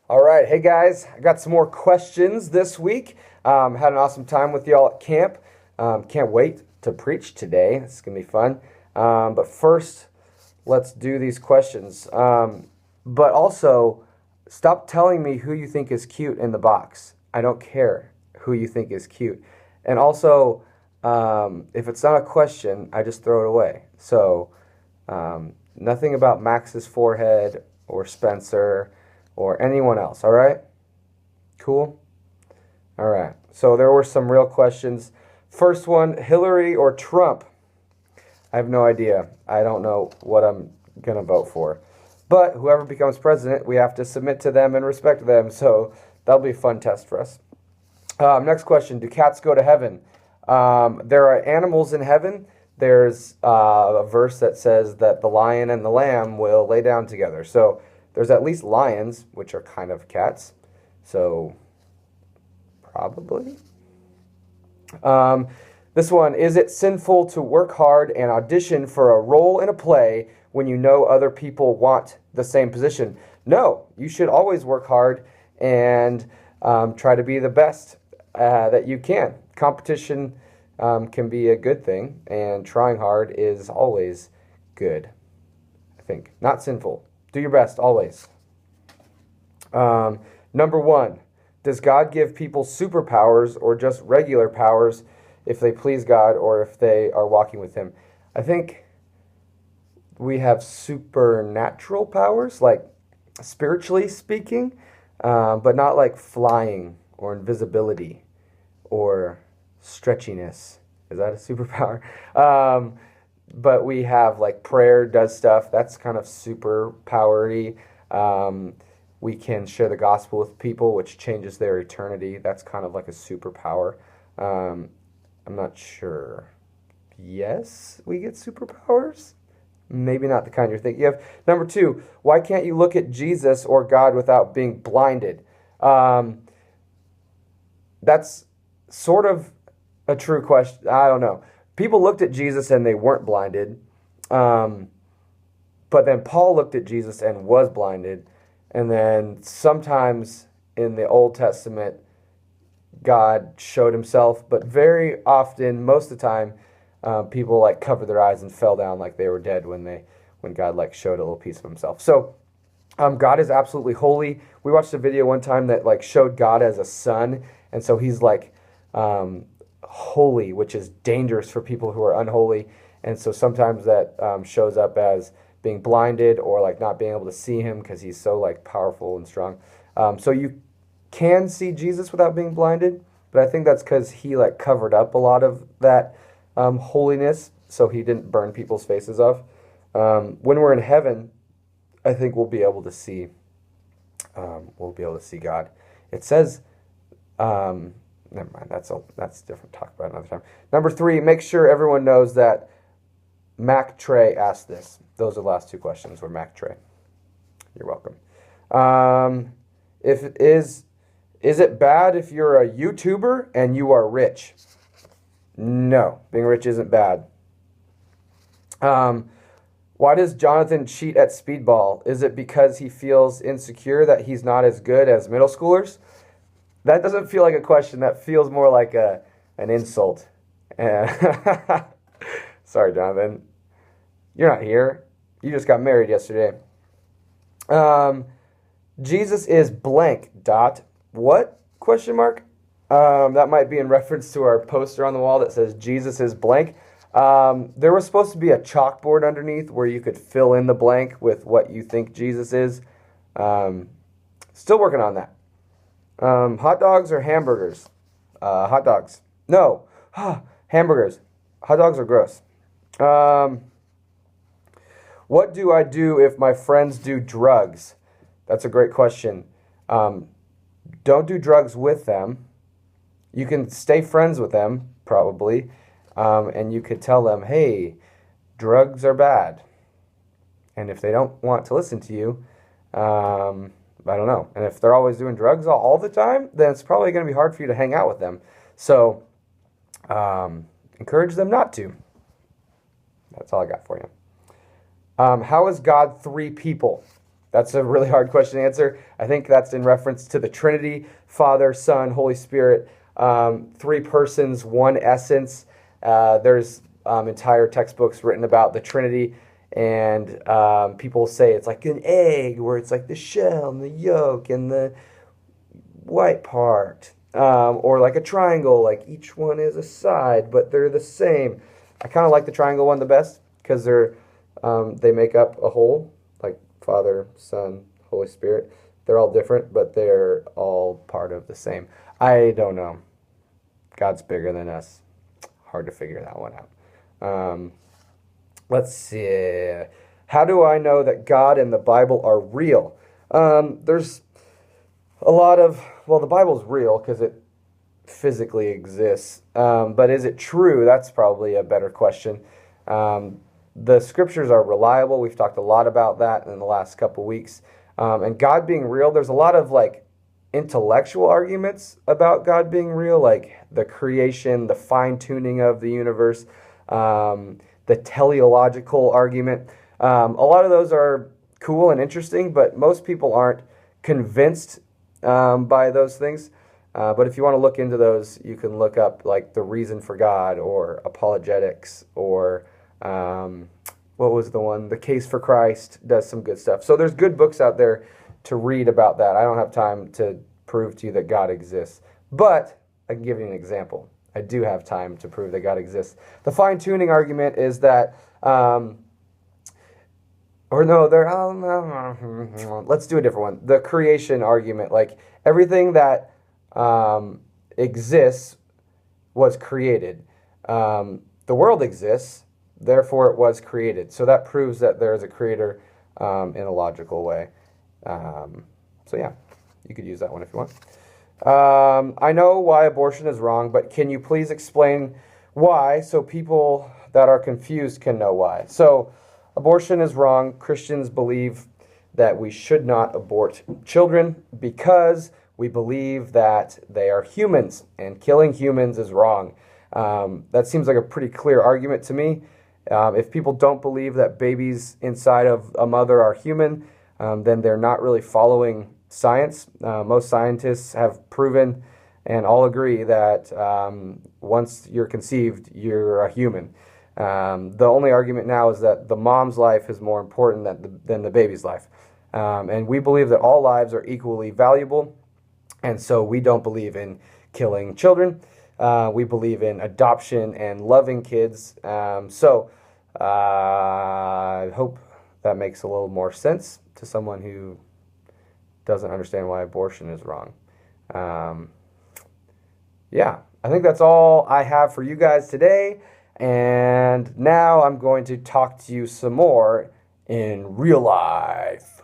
All right, hey guys, I got some more questions this week. Had an awesome time with y'all at camp. Can't wait to preach today. It's gonna be fun. But first, let's do these questions. But also, stop telling me who you think is cute in the box. I don't care who you think is cute. And also, if it's not a question, I just throw it away. So, nothing about Max's forehead or Spencer or anyone else, all right? Cool? All right. So there were some real questions. First one, Hillary or Trump? I have no idea. I don't know what I'm going to vote for. But whoever becomes president, we have to submit to them and respect them. So that'll be a fun test for us. Next question, do cats go to heaven? There are animals in heaven. There's a verse that says that the lion and the lamb will lay down together. So there's at least lions, which are kind of cats. So, probably. This one, is it sinful to work hard and audition for a role in a play when you know other people want the same position? No, you should always work hard and try to be the best that you can. Competition can be a good thing, and trying hard is always good, I think. Not sinful. Do your best, always. Number one, does God give people superpowers or just regular powers if they please God or if they are walking with Him? I think we have supernatural powers, like spiritually speaking, but not like flying or invisibility or stretchiness. Is that a superpower? But we have like prayer does stuff. That's kind of super powery. We can share the gospel with people, which changes their eternity. That's kind of like a superpower. I'm not sure. Yes, we get superpowers. Maybe not the kind you're thinking of. Number two, why can't you look at Jesus or God without being blinded? That's sort of a true question. I don't know. People looked at Jesus and they weren't blinded. But then Paul looked at Jesus and was blinded. And then sometimes in the Old Testament, God showed himself. But very often, most of the time, people like covered their eyes and fell down like they were dead when God like showed a little piece of himself. So God is absolutely holy. We watched a video one time that like showed God as a son. And so he's like holy, which is dangerous for people who are unholy. And so sometimes that shows up as being blinded or like not being able to see him because he's so like powerful and strong. So you can see Jesus without being blinded, but I think that's because he like covered up a lot of that holiness, so he didn't burn people's faces off. When we're in heaven, I think we'll be able to see. We'll be able to see God. It says. Never mind. That's different. Talk about it another time. Number three, make sure everyone knows that Mac Trey asked this. Those are the last two questions were Mac Trey. You're welcome. If it is it bad if you're a YouTuber and you are rich? No, being rich isn't bad. Why does Jonathan cheat at speedball? Is it because he feels insecure that he's not as good as middle schoolers? That doesn't feel like a question. That feels more like an insult. Sorry, Jonathan. You're not here. You just got married yesterday. Jesus is blank. Dot. What? Question mark. That might be in reference to our poster on the wall that says Jesus is blank. There was supposed to be a chalkboard underneath where you could fill in the blank with what you think Jesus is. Still working on that. Hot dogs or hamburgers? Hot dogs. No. Hamburgers. Hot dogs are gross. What do I do if my friends do drugs? That's a great question. Don't do drugs with them. You can stay friends with them, probably, and you could tell them, hey, drugs are bad. And if they don't want to listen to you, I don't know. And if they're always doing drugs all the time, then it's probably going to be hard for you to hang out with them. So encourage them not to. That's all I got for you. How is God three people? That's a really hard question to answer. I think that's in reference to the Trinity, Father, Son, Holy Spirit, three persons, one essence. There's entire textbooks written about the Trinity, and people say it's like an egg, where it's like the shell and the yolk and the white part, or like a triangle, like each one is a side, but they're the same. I kind of like the triangle one the best because they make up a whole, like Father, Son, Holy Spirit. They're all different, but they're all part of the same. I don't know. God's bigger than us. Hard to figure that one out. Let's see. How do I know that God and the Bible are real? There's a lot of, well, the Bible's real because it physically exists. But is it true? That's probably a better question. The scriptures are reliable. We've talked a lot about that in the last couple weeks. And God being real, there's a lot of like intellectual arguments about God being real, like the creation, the fine-tuning of the universe, the teleological argument. A lot of those are cool and interesting, but most people aren't convinced by those things. But if you want to look into those, you can look up like The Reason for God or Apologetics or what was the one? The Case for Christ does some good stuff. So there's good books out there to read about that. I don't have time to prove to you that God exists, but I can give you an example. I do have time to prove that God exists. The fine-tuning argument is that, let's do a different one. The creation argument, like everything that exists was created. The world exists, therefore it was created. So that proves that there is a creator in a logical way. So yeah, you could use that one if you want. I know why abortion is wrong, but can you please explain why so people that are confused can know why? So abortion is wrong. Christians believe that we should not abort children because we believe that they are humans, and killing humans is wrong. That seems like a pretty clear argument to me. If people don't believe that babies inside of a mother are human, then they're not really following science. Most scientists have proven and all agree that once you're conceived, you're a human. The only argument now is that the mom's life is more important than the baby's life. And we believe that all lives are equally valuable, and so we don't believe in killing children. We believe in adoption and loving kids. So I hope that makes a little more sense to someone who doesn't understand why abortion is wrong. Yeah, I think that's all I have for you guys today. And now I'm going to talk to you some more in real life.